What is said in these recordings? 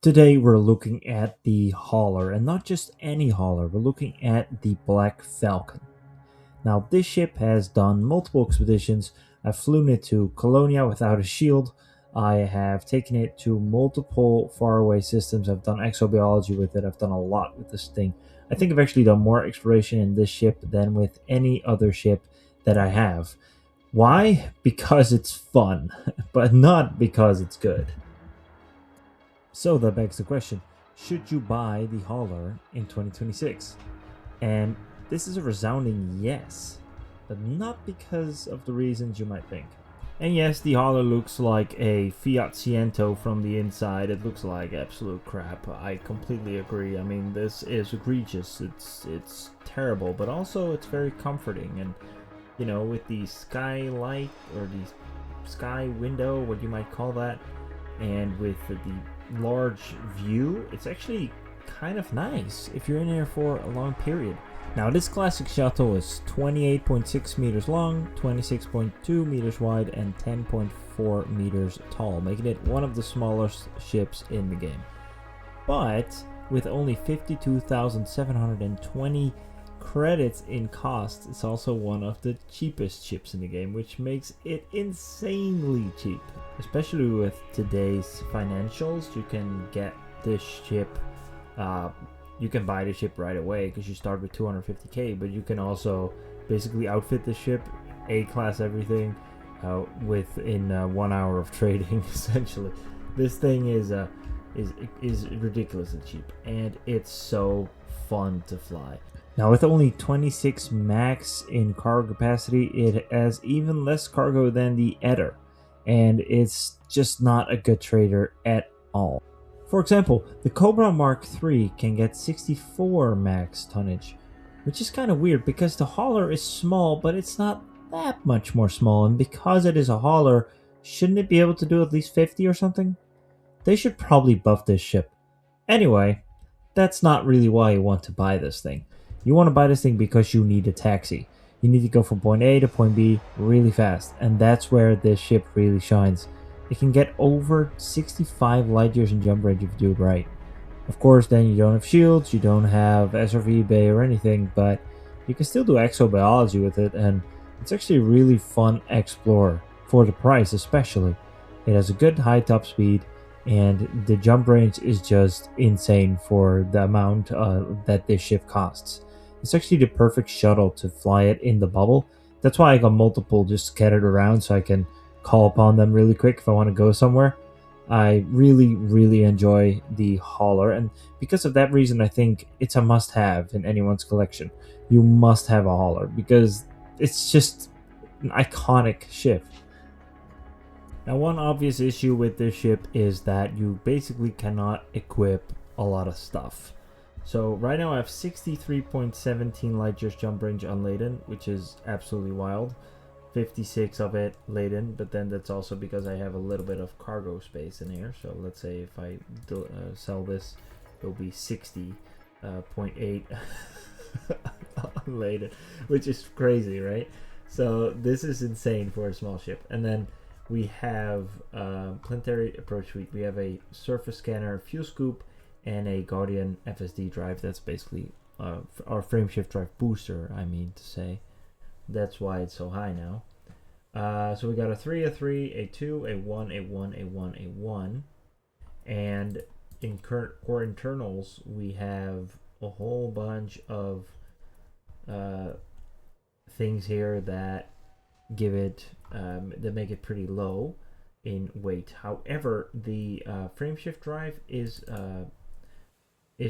Today we're looking at the hauler, and not just any hauler, we're looking at the Black Falcon. Now this ship has done multiple expeditions. I've flown it to Colonia without a shield. I have taken it to multiple faraway systems. I've done exobiology with it. I've done a lot with this thing. I think I've actually done more exploration in this ship than with any other ship that I have. Why? Because it's fun, but not because it's good. So that begs the question, should you buy the hauler in 2026? And this is a resounding yes, but not because of the reasons you might think. And yes, the hauler looks like a Fiat Ciento from the inside. It looks like absolute crap. I completely agree. I mean, this is egregious. It's terrible, but also it's very comforting. And you know, with the skylight or the sky window, what you might call that, and with the large view, it's actually kind of nice if you're in there for a long period. Now this classic shuttle is 28.6 meters long, 26.2 meters wide, and 10.4 meters tall, making it one of the smallest ships in the game. But with only 52,720 credits in cost, it's also one of the cheapest ships in the game, which makes it insanely cheap. Especially with today's financials, you can get this ship, you can buy the ship right away because you start with 250k, but you can also basically outfit the ship, A-class everything, within 1 hour of trading. Essentially, this thing is ridiculously cheap, and it's so fun to fly. Now, with only 26 max in cargo capacity, it has even less cargo than the Eder, and it's just not a good trader at all. For example, the Cobra Mark III can get 64 max tonnage, which is kind of weird because the hauler is small, but it's not that much more small, and because it is a hauler, shouldn't it be able to do at least 50 or something? They should probably buff this ship. Anyway, that's not really why you want to buy this thing. You want to buy this thing because you need a taxi. You need to go from point A to point B really fast, and that's where this ship really shines. It can get over 65 light years in jump range if you do it right. Of course, then you don't have shields, you don't have SRV bay or anything, but you can still do exobiology with it, and it's actually a really fun explorer, for the price especially. It has a good high top speed, and the jump range is just insane for the amount that this ship costs. It's actually the perfect shuttle to fly it in the bubble. That's why I got multiple just scattered around so I can call upon them really quick if I want to go somewhere. I really enjoy the hauler, and because of that reason I think it's a must-have in anyone's collection. You must have a hauler because it's just an iconic ship. Now, one obvious issue with this ship is that you basically cannot equip a lot of stuff. So right now I have 63.17 light years jump range unladen, which is absolutely wild. 56 of it laden, but then that's also because I have a little bit of cargo space in here. So let's say if I sell this, it'll be 60.8 unladen, which is crazy, right? So this is insane for a small ship. And then we have planetary approach suite. We have a surface scanner, fuel scoop, and a Guardian FSD drive. That's basically our frameshift drive booster, I mean to say. That's why it's so high now. So we got a 3, a 3, a 2, a 1, a 1, a 1, a 1. And in current core internals, we have a whole bunch of things here that give it, that make it pretty low in weight. However, the frameshift drive is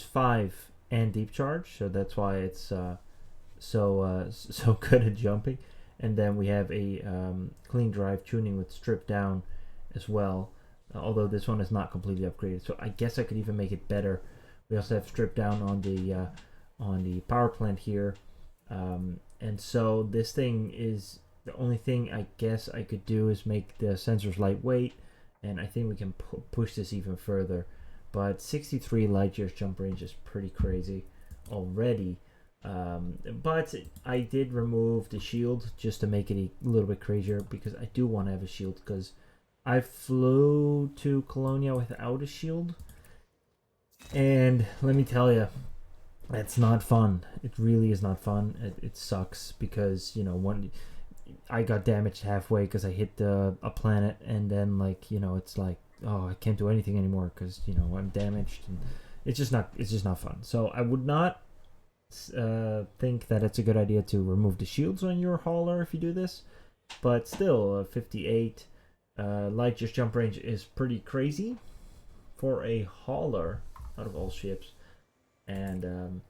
5 and deep charge, so that's why it's so good at jumping. And then we have a clean drive tuning with stripped down as well, although this one is not completely upgraded, so I guess I could even make it better. We also have stripped down on the power plant here, and so this thing is the only thing I guess I could do is make the sensors lightweight, and I think we can push this even further. But 63 light years jump range is pretty crazy already. But I did remove the shield just to make it a little bit crazier, because I do want to have a shield, because I flew to Colonia without a shield, And let me tell you, it's not fun. It really is not fun. It sucks because, you know, one I got damaged halfway because I hit a planet, and then, like, you know, it's like, oh, I can't do anything anymore because, you know, I'm damaged, and it's just not fun. So I would not think that it's a good idea to remove the shields on your hauler if you do this, but still, 58 light years jump range is pretty crazy for a hauler out of all ships, and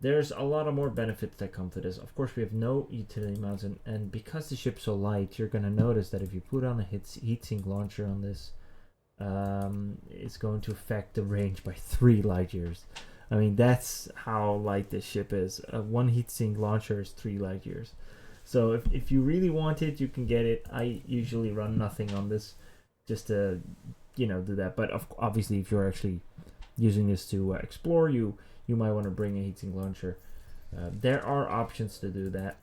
there's a lot of more benefits that come to this. Of course, we have no utility mounts, and because the ship's so light, you're going to notice that if you put on a heatsink launcher on this, it's going to affect the range by 3 light years. I mean, that's how light this ship is. One heatsink launcher is 3 light years. So if you really want it, you can get it. I usually run nothing on this just to, you know, do that. But obviously, if you're actually using this to explore, you might want to bring a heatsink launcher. There are options to do that.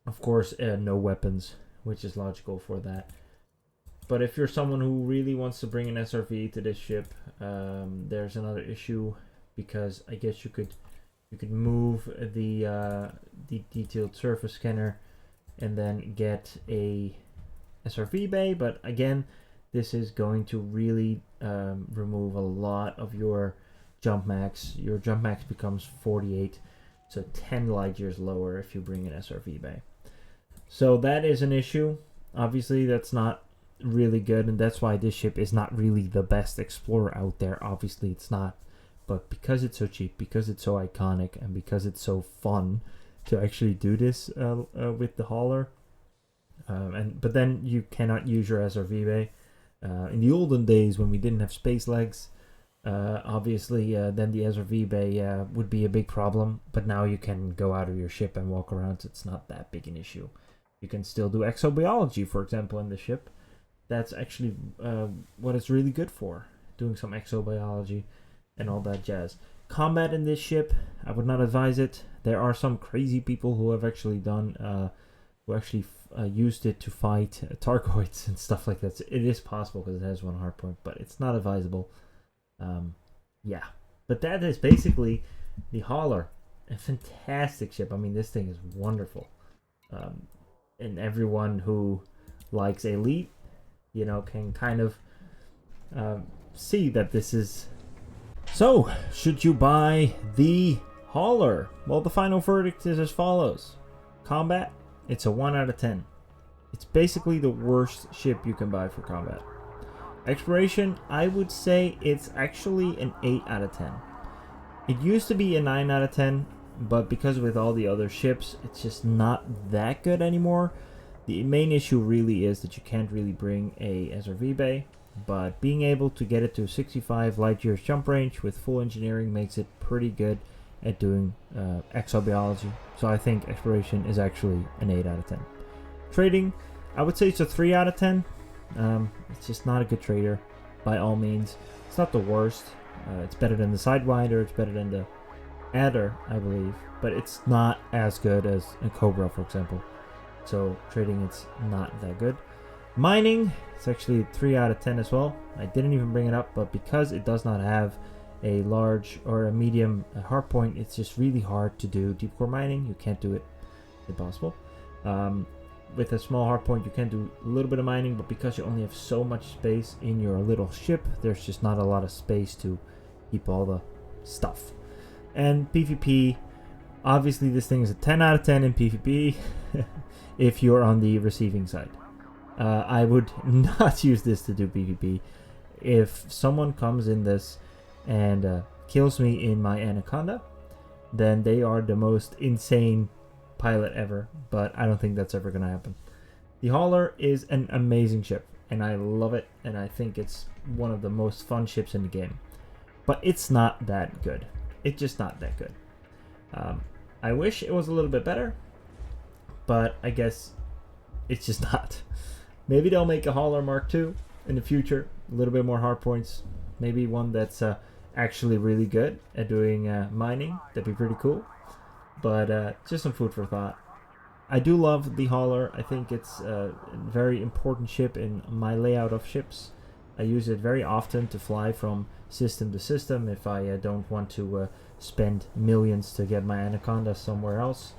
Of course, no weapons, which is logical for that. But if you're someone who really wants to bring an SRV to this ship, there's another issue, because I guess you could move the detailed surface scanner and then get a SRV bay. But again, this is going to really remove a lot of your jump max. Your jump max becomes 48, so 10 light years lower if you bring an SRV bay. So that is an issue. Obviously, that's not really good, and that's why this ship is not really the best explorer out there. Obviously, it's not. But because it's so cheap, because it's so iconic, and because it's so fun to actually do this with the hauler, but then you cannot use your SRV bay. In the olden days, when we didn't have space legs, obviously, then the SRV bay would be a big problem. But now you can go out of your ship and walk around, so it's not that big an issue. You can still do exobiology, for example, in the ship. That's actually what it's really good for, doing some exobiology and all that jazz. Combat in this ship, I would not advise it. There are some crazy people who have actually used it to fight Targoids and stuff like that. So it is possible because it has one hardpoint, but it's not advisable. Yeah, but that is basically the hauler. A fantastic ship. I mean, this thing is wonderful. And everyone who likes Elite, you know, can kind of see that this is. So, should you buy the hauler? Well, the final verdict is as follows. Combat, it's a 1 out of 10. It's basically the worst ship you can buy for combat. Exploration, I would say it's actually an 8 out of 10. It used to be a 9 out of 10, but because with all the other ships, it's just not that good anymore. The main issue really is that you can't really bring a SRV bay, but being able to get it to 65 light years jump range with full engineering makes it pretty good at doing exobiology. So I think exploration is actually an 8 out of 10. Trading, I would say it's a 3 out of 10. It's just not a good trader by all means. It's not the worst. It's better than the Sidewinder, it's better than the Adder, I believe, but it's not as good as a Cobra, for example. So trading, it's not that good. Mining, it's actually 3 out of 10 as well. I didn't even bring it up, but because it does not have a large or a medium hardpoint, it's just really hard to do deep core mining. You can't do it. It's impossible. With a small hardpoint, you can do a little bit of mining, but because you only have so much space in your little ship, there's just not a lot of space to keep all the stuff. And PvP, obviously this thing is a 10 out of 10 in PvP if you're on the receiving side. I would not use this to do PvP. If someone comes in this and kills me in my Anaconda, then they are the most insane pilot ever, but I don't think that's ever going to happen. The Hauler is an amazing ship, and I love it, and I think it's one of the most fun ships in the game. But it's not that good. It's just not that good. I wish it was a little bit better, but I guess it's just not. Maybe they'll make a Hauler Mark II in the future, a little bit more hardpoints, maybe one that's actually really good at doing mining. That'd be pretty cool. But just some food for thought. I do love the Hauler. I think it's a very important ship in my layout of ships. I use it very often to fly from system to system if I don't want to spend millions to get my Anaconda somewhere else.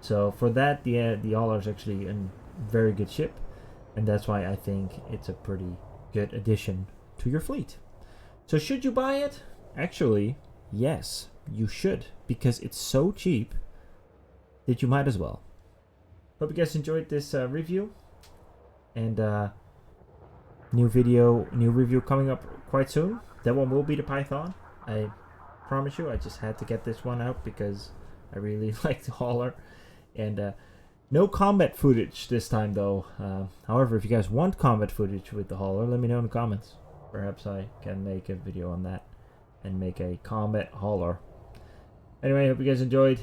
So for that, the Hauler is actually a very good ship, and that's why I think it's a pretty good addition to your fleet. So should you buy it? Actually, yes, you should, because it's so cheap that you might as well. Hope you guys enjoyed this review, and new review coming up quite soon. That one will be the Python. I promise you. I just had to get this one out because I really like the Hauler, and no combat footage this time though. However, if you guys want combat footage with the Hauler, let me know in the comments. Perhaps I can make a video on that and make a combat Hauler. Anyway, hope you guys enjoyed.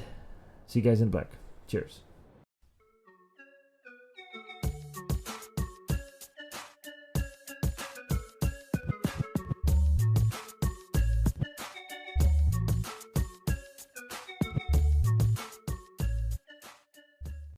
See you guys in black. Cheers.